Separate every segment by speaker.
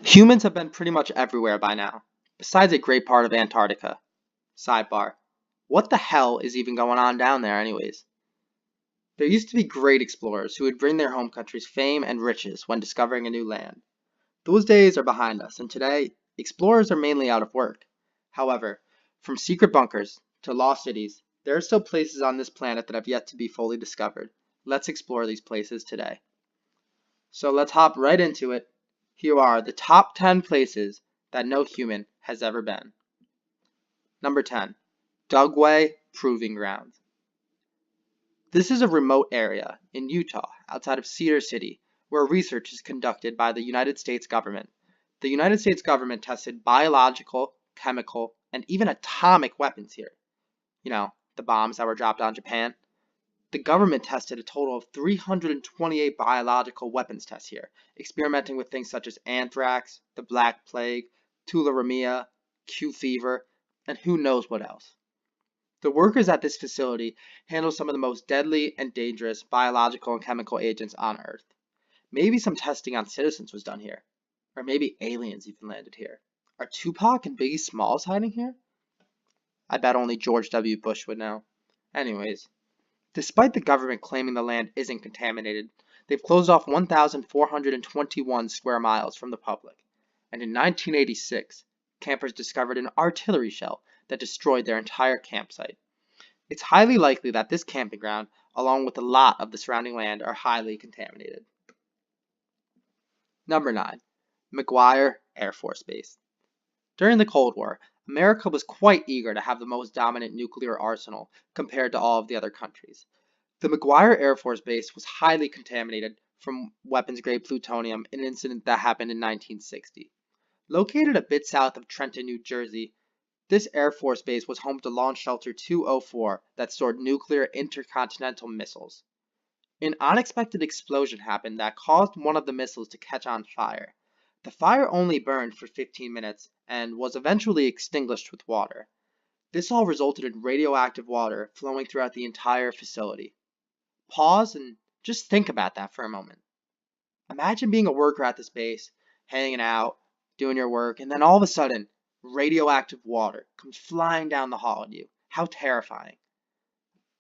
Speaker 1: Humans have been pretty much everywhere by now, besides a great part of Antarctica. Sidebar. What the hell is even going on down there anyways? There used to be great explorers who would bring their home countries fame and riches when discovering a new land. Those days are behind us, and today, explorers are mainly out of work. However, from secret bunkers to lost cities, there are still places on this planet that have yet to be fully discovered. Let's explore these places today. So let's hop right into it. Here are the top 10 places that no human has ever been. Number 10. Dugway Proving Ground. This is a remote area in Utah, outside of Cedar City, where research is conducted by the United States government. The United States government tested biological, chemical, and even atomic weapons here. You know, the bombs that were dropped on Japan. The government tested a total of 328 biological weapons tests here, experimenting with things such as anthrax, the Black Plague, tularemia, Q fever, and who knows what else. The workers at this facility handle some of the most deadly and dangerous biological and chemical agents on Earth. Maybe some testing on citizens was done here. Or maybe aliens even landed here. Are Tupac and Biggie Smalls hiding here? I bet only George W. Bush would know. Anyways, despite the government claiming the land isn't contaminated, they've closed off 1,421 square miles from the public. And in 1986, campers discovered an artillery shell that destroyed their entire campsite. It's highly likely that this camping ground, along with a lot of the surrounding land, are highly contaminated. Number 9. McGuire Air Force Base. During the Cold War, America was quite eager to have the most dominant nuclear arsenal compared to all of the other countries. The McGuire Air Force Base was highly contaminated from weapons-grade plutonium in an incident that happened in 1960. Located a bit south of Trenton, New Jersey, this Air Force Base was home to Launch Shelter 204 that stored nuclear intercontinental missiles. An unexpected explosion happened that caused one of the missiles to catch on fire. The fire only burned for 15 minutes and was eventually extinguished with water. This all resulted in radioactive water flowing throughout the entire facility. Pause and just think about that for a moment. Imagine being a worker at this base, hanging out, doing your work, and then all of a sudden, radioactive water comes flying down the hall at you. How terrifying.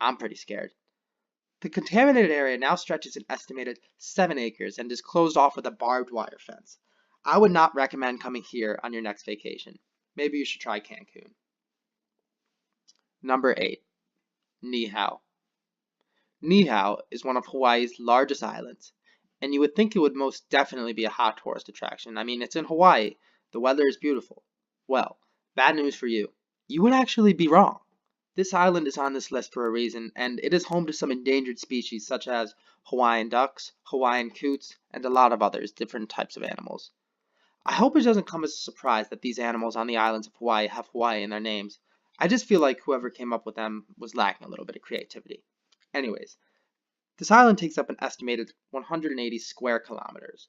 Speaker 1: I'm pretty scared. The contaminated area now stretches an estimated 7 acres and is closed off with a barbed wire fence. I would not recommend coming here on your next vacation. Maybe you should try Cancun. Number 8. Niihau. Niihau is one of Hawaii's largest islands, and you would think it would most definitely be a hot tourist attraction. I mean, it's in Hawaii. The weather is beautiful. Well, bad news for you. You would actually be wrong. This island is on this list for a reason, and it is home to some endangered species such as Hawaiian ducks, Hawaiian coots, and a lot of others, different types of animals. I hope it doesn't come as a surprise that these animals on the islands of Hawaii have Hawaii in their names. I just feel like whoever came up with them was lacking a little bit of creativity. Anyways, this island takes up an estimated 180 square kilometers,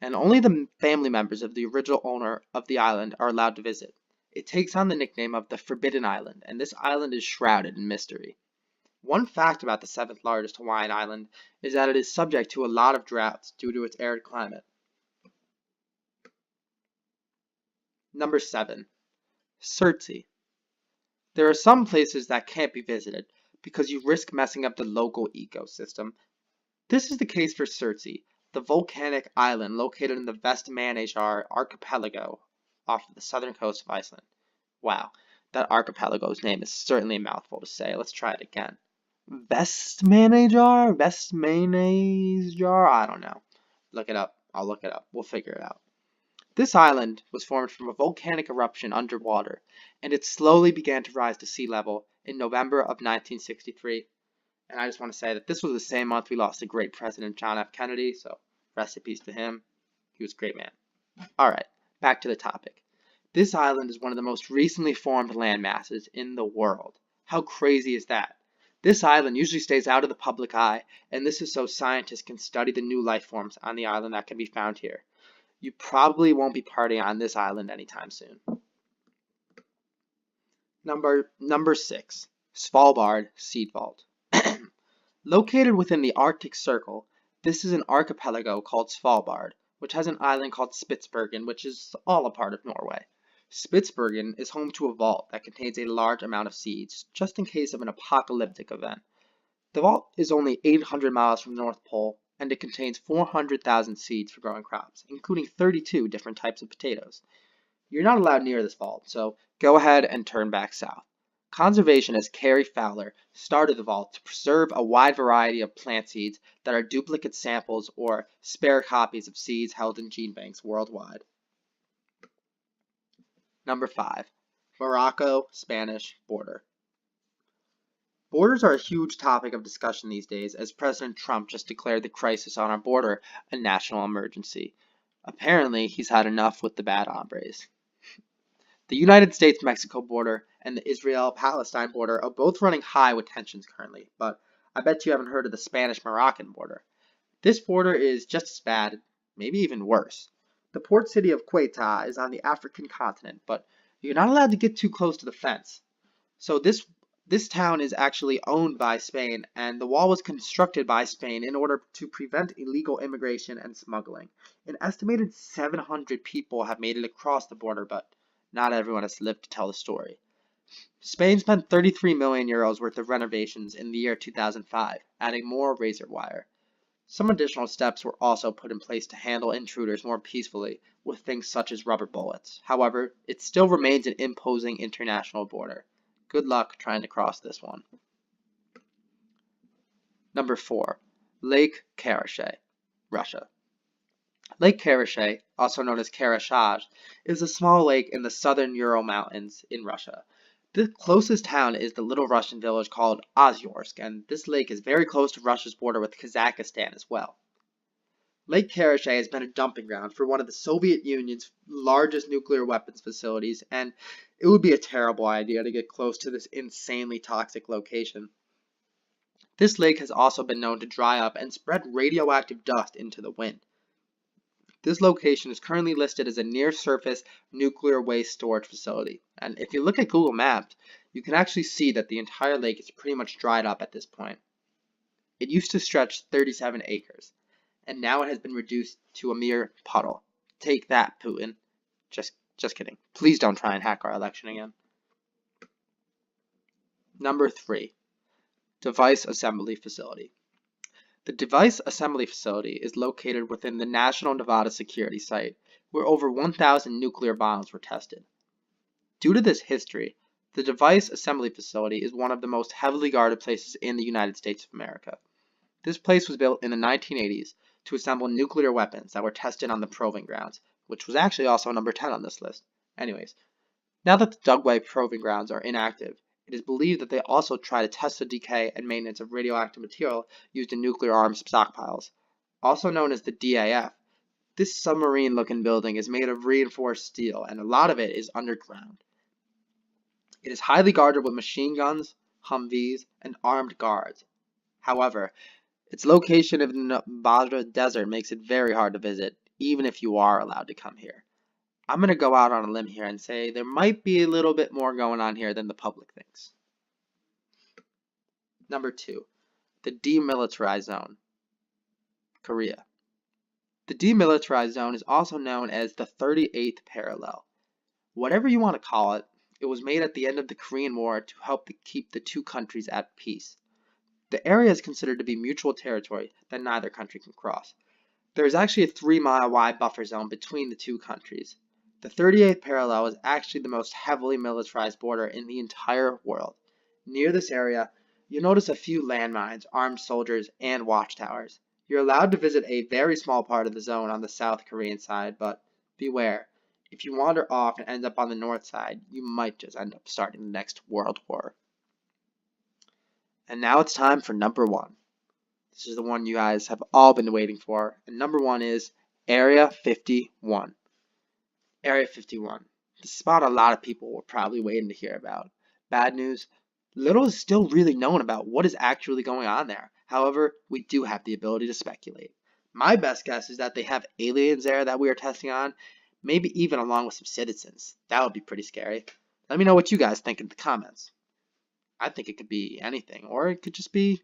Speaker 1: and only the family members of the original owner of the island are allowed to visit. It takes on the nickname of the Forbidden Island, and this island is shrouded in mystery. One fact about the 7th largest Hawaiian island is that it is subject to a lot of droughts due to its arid climate. Number 7. Surtsey. There are some places that can't be visited because you risk messing up the local ecosystem. This is the case for Surtsey, the volcanic island located in the Vestmannaeyjar archipelago off of the southern coast of Iceland. Wow, that archipelago's name is certainly a mouthful to say. Let's try it again. Vestmannaeyjar? Vestmannaeyjar? I don't know. Look it up. I'll look it up. We'll figure it out. This island was formed from a volcanic eruption underwater, and it slowly began to rise to sea level in November of 1963. And I just want to say that this was the same month we lost the great President John F. Kennedy, so rest in peace to him. He was a great man. Alright, back to the topic. This island is one of the most recently formed land masses in the world. How crazy is that? This island usually stays out of the public eye, and this is so scientists can study the new life forms on the island that can be found here. You probably won't be partying on this island anytime soon. Number 6. Svalbard Seed Vault. Located within the Arctic Circle, this is an archipelago called Svalbard, which has an island called Spitsbergen, which is all a part of Norway. Spitsbergen is home to a vault that contains a large amount of seeds, just in case of an apocalyptic event. The vault is only 800 miles from the North Pole, and it contains 400,000 seeds for growing crops, including 32 different types of potatoes. You're not allowed near this vault, so go ahead and turn back south. Conservationist Carrie Fowler started the vault to preserve a wide variety of plant seeds that are duplicate samples or spare copies of seeds held in gene banks worldwide. Number 5. Morocco-Spanish border. Borders are a huge topic of discussion these days, as President Trump just declared the crisis on our border a national emergency. Apparently, he's had enough with the bad hombres. The United States-Mexico border and the Israel-Palestine border are both running high with tensions currently, but I bet you haven't heard of the Spanish-Moroccan border. This border is just as bad, maybe even worse. The port city of Ceuta is on the African continent, but you're not allowed to get too close to the fence. So this town is actually owned by Spain, and the wall was constructed by Spain in order to prevent illegal immigration and smuggling. An estimated 700 people have made it across the border, but not everyone has lived to tell the story. Spain spent 33 million euros worth of renovations in the year 2005, adding more razor wire. Some additional steps were also put in place to handle intruders more peacefully, with things such as rubber bullets. However, it still remains an imposing international border. Good luck trying to cross this one. Number 4. Lake Karachay, Russia. Lake Karachay, also known as Karachaj, is a small lake in the southern Ural Mountains in Russia. The closest town is the little Russian village called Ozyorsk, and this lake is very close to Russia's border with Kazakhstan as well. Lake Karachay has been a dumping ground for one of the Soviet Union's largest nuclear weapons facilities, and it would be a terrible idea to get close to this insanely toxic location. This lake has also been known to dry up and spread radioactive dust into the wind. This location is currently listed as a near-surface nuclear waste storage facility, and if you look at Google Maps, you can actually see that the entire lake is pretty much dried up at this point. It used to stretch 37 acres, and now it has been reduced to a mere puddle. Take that, Putin. Just kidding. Please don't try and hack our election again. Number 3. Device Assembly Facility. The Device Assembly Facility is located within the National Nevada Security Site, where over 1,000 nuclear bombs were tested. Due to this history, the Device Assembly Facility is one of the most heavily guarded places in the United States of America. This place was built in the 1980s to assemble nuclear weapons that were tested on the Proving Grounds, which was actually also number 10 on this list. Anyways, now that the Dugway Proving Grounds are inactive, it is believed that they also try to test the decay and maintenance of radioactive material used in nuclear arms stockpiles. Also known as the DAF, this submarine-looking building is made of reinforced steel, and a lot of it is underground. It is highly guarded with machine guns, Humvees, and armed guards. However, its location in the Nevada desert makes it very hard to visit, even if you are allowed to come here. I'm going to go out on a limb here and say there might be a little bit more going on here than the public thinks. Number 2. The Demilitarized Zone, Korea. The Demilitarized Zone is also known as the 38th Parallel. Whatever you want to call it, it was made at the end of the Korean War to help keep the two countries at peace. The area is considered to be mutual territory that neither country can cross. There is actually a 3-mile wide buffer zone between the two countries. The 38th parallel is actually the most heavily militarized border in the entire world. Near this area, you'll notice a few landmines, armed soldiers, and watchtowers. You're allowed to visit a very small part of the zone on the South Korean side, but beware. If you wander off and end up on the north side, you might just end up starting the next World War. And now it's time for number 1. This is the one you guys have all been waiting for, and number 1 is Area 51. Area 51. The spot a lot of people were probably waiting to hear about. Bad news, little is still really known about what is actually going on there. However, we do have the ability to speculate. My best guess is that they have aliens there that we are testing on, maybe even along with some citizens. That would be pretty scary. Let me know what you guys think in the comments. I think it could be anything, or it could just be,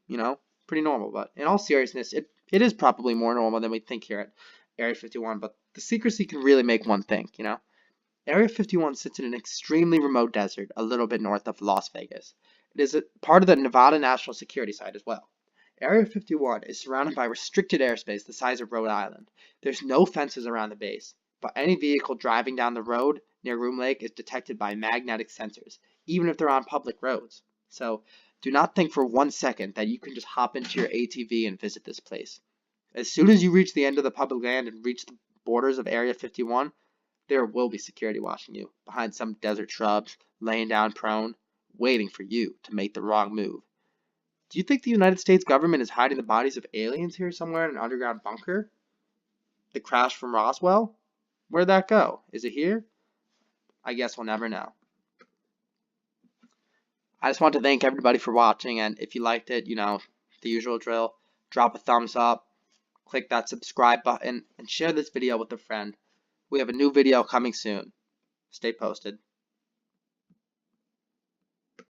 Speaker 1: pretty normal. But in all seriousness, it is probably more normal than we think here at Area 51, but the secrecy can really make one think, you know? Area 51 sits in an extremely remote desert a little bit north of Las Vegas. It is a part of the Nevada National Security Site as well. Area 51 is surrounded by restricted airspace the size of Rhode Island. There's no fences around the base, but any vehicle driving down the road near Room Lake is detected by magnetic sensors, even if they're on public roads. So do not think for 1 second that you can just hop into your ATV and visit this place. As soon as you reach the end of the public land and reach the borders of Area 51, there will be security watching you behind some desert shrubs, laying down prone, waiting for you to make the wrong move. Do you think the United States government is hiding the bodies of aliens here somewhere in an underground bunker? The crash from Roswell? Where'd that go? Is it here? I guess we'll never know. I just want to thank everybody for watching, and if you liked it, you know, the usual drill, drop a thumbs up, click that subscribe button, and share this video with a friend. We have a new video coming soon. Stay posted.